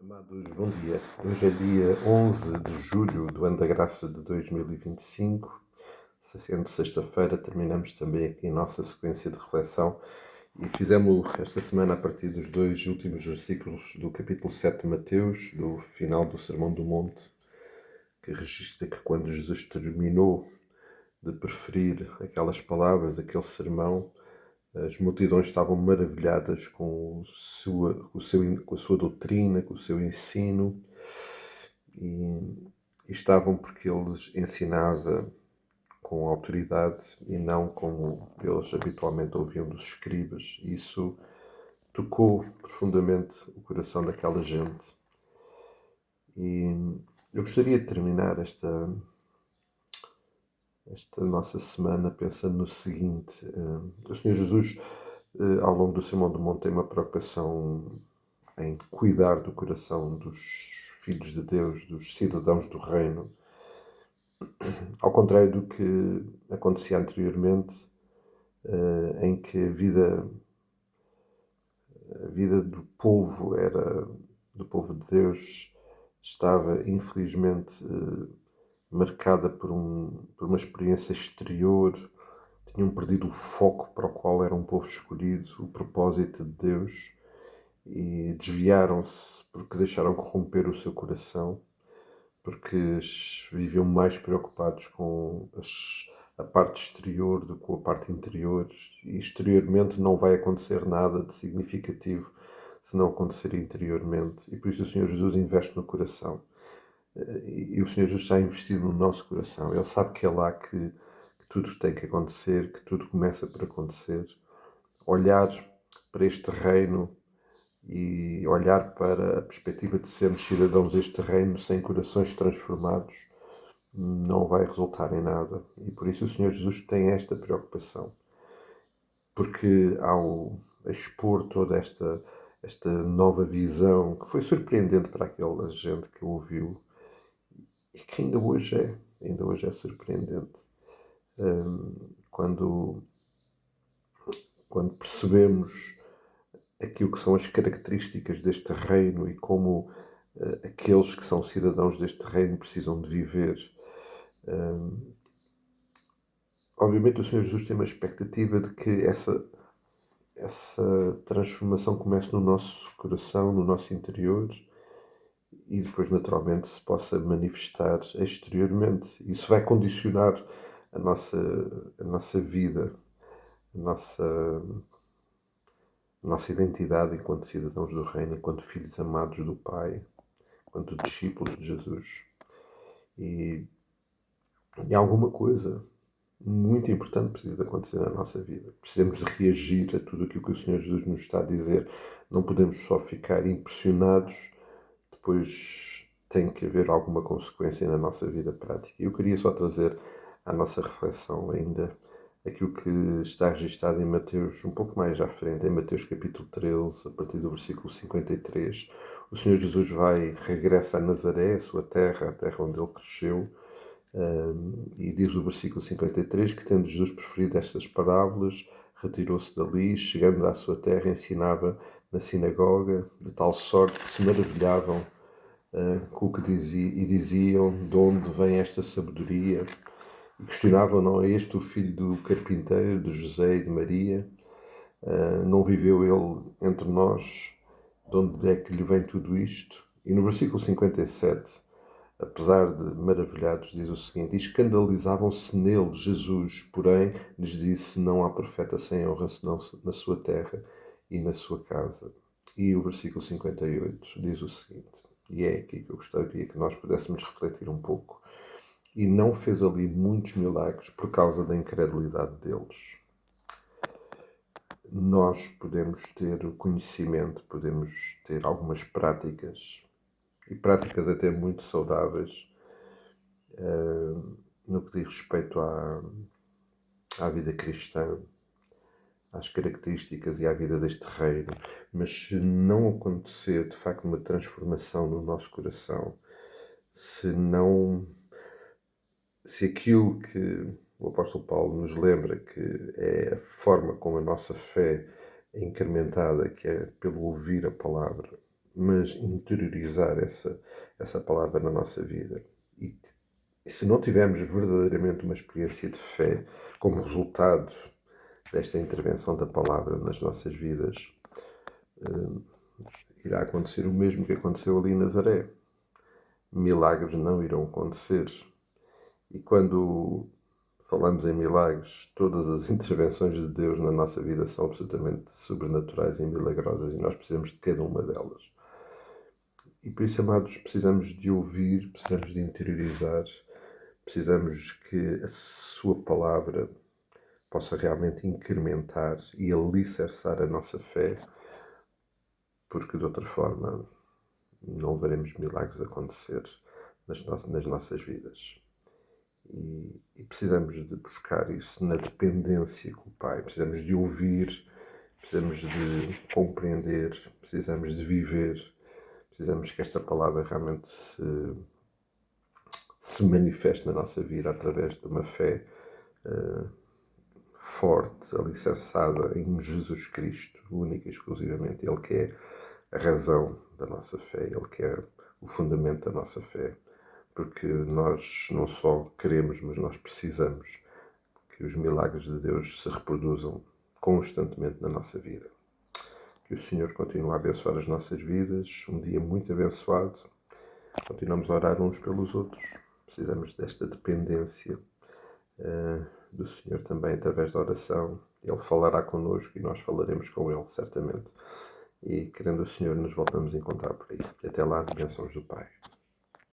Amados, bom dia. Hoje é dia 11 de julho do ano da graça de 2025. Sendo sexta-feira, terminamos também aqui a nossa sequência de reflexão e fizemos esta semana a partir dos dois últimos versículos do capítulo 7 de Mateus, do final do Sermão do Monte, que registra que quando Jesus terminou de preferir aquelas palavras, aquele sermão, as multidões estavam maravilhadas com a sua doutrina, com o seu ensino, e estavam porque eles ensinava com autoridade e não como eles habitualmente ouviam dos escribas. Isso tocou profundamente o coração daquela gente. E eu gostaria de terminar esta nossa semana pensando no seguinte: o Senhor Jesus, ao longo do Sermão do Monte, tem uma preocupação em cuidar do coração dos filhos de Deus, dos cidadãos do reino, ao contrário do que acontecia anteriormente, em que a vida do povo de Deus estava infelizmente marcada por uma experiência exterior. Tinham perdido o foco para o qual era um povo escolhido, o propósito de Deus, e desviaram-se porque deixaram corromper o seu coração, porque viviam mais preocupados com a parte exterior do que com a parte interior, e exteriormente não vai acontecer nada de significativo se não acontecer interiormente, e por isso o Senhor Jesus investe no coração. E o Senhor Jesus está investido no nosso coração. Ele sabe que é lá que tudo tem que acontecer, que tudo começa por acontecer. Olhar para este reino e olhar para a perspectiva de sermos cidadãos deste reino sem corações transformados não vai resultar em nada. E por isso o Senhor Jesus tem esta preocupação. Porque ao expor toda esta nova visão, que foi surpreendente para aquela gente que ouviu, e que ainda hoje é surpreendente, quando, quando percebemos aquilo que são as características deste reino e como aqueles que são cidadãos deste reino precisam de viver. Obviamente o Senhor Jesus tem uma expectativa de que essa transformação comece no nosso coração, no nosso interior, e depois naturalmente se possa manifestar exteriormente. Isso vai condicionar a nossa vida, a nossa identidade enquanto cidadãos do reino, enquanto filhos amados do Pai, enquanto discípulos de Jesus. E alguma coisa muito importante precisa acontecer na nossa vida. Precisamos de reagir a tudo aquilo que o Senhor Jesus nos está a dizer. Não podemos só ficar impressionados, depois tem que haver alguma consequência na nossa vida prática. Eu queria só trazer à nossa reflexão ainda aquilo que está registado em Mateus, um pouco mais à frente, em Mateus capítulo 13, a partir do versículo 53. O Senhor Jesus regressa a Nazaré, a sua terra, a terra onde ele cresceu, e diz o versículo 53 que, tendo Jesus preferido estas parábolas, retirou-se dali, chegando à sua terra, ensinava na sinagoga, de tal sorte que se maravilhavam com o que dizia, e diziam: de onde vem esta sabedoria? E questionavam: não é este o filho do carpinteiro, de José e de Maria? Não viveu ele entre nós? De onde é que lhe vem tudo isto? E no versículo 57, apesar de maravilhados, diz o seguinte: e escandalizavam-se nele. Jesus, porém, lhes disse: não há profeta sem honra senão na sua terra e na sua casa. E o versículo 58 diz o seguinte, e é aqui que eu gostaria que nós pudéssemos refletir um pouco: e não fez ali muitos milagres por causa da incredulidade deles. Nós podemos ter o conhecimento, podemos ter algumas práticas, e práticas até muito saudáveis, no que diz respeito à vida cristã, às características e à vida deste reino, mas se não acontecer de facto uma transformação no nosso coração, se aquilo que o apóstolo Paulo nos lembra que é a forma como a nossa fé é incrementada, que é pelo ouvir a palavra, mas interiorizar essa palavra na nossa vida. E se não tivermos verdadeiramente uma experiência de fé como resultado desta intervenção da palavra nas nossas vidas, irá acontecer o mesmo que aconteceu ali em Nazaré. Milagres não irão acontecer. E quando falamos em milagres, todas as intervenções de Deus na nossa vida são absolutamente sobrenaturais e milagrosas e nós precisamos de cada uma delas. E por isso, amados, precisamos de ouvir, precisamos de interiorizar, precisamos que a sua palavra possa realmente incrementar e alicerçar a nossa fé, porque de outra forma não veremos milagres acontecer nas nossas vidas. E precisamos de buscar isso na dependência com o Pai. Precisamos de ouvir, precisamos de compreender, precisamos de viver, precisamos que esta palavra realmente se manifeste na nossa vida através de uma fé forte, alicerçada em Jesus Cristo, única e exclusivamente. Ele que é a razão da nossa fé, Ele que é o fundamento da nossa fé. Porque nós não só queremos, mas nós precisamos que os milagres de Deus se reproduzam constantemente na nossa vida. Que o Senhor continue a abençoar as nossas vidas. Um dia muito abençoado. Continuamos a orar uns pelos outros. Precisamos desta dependência do Senhor também através da oração. Ele falará connosco e nós falaremos com Ele, certamente. E querendo o Senhor, nos voltamos a encontrar por aí. Até lá, bênçãos do Pai.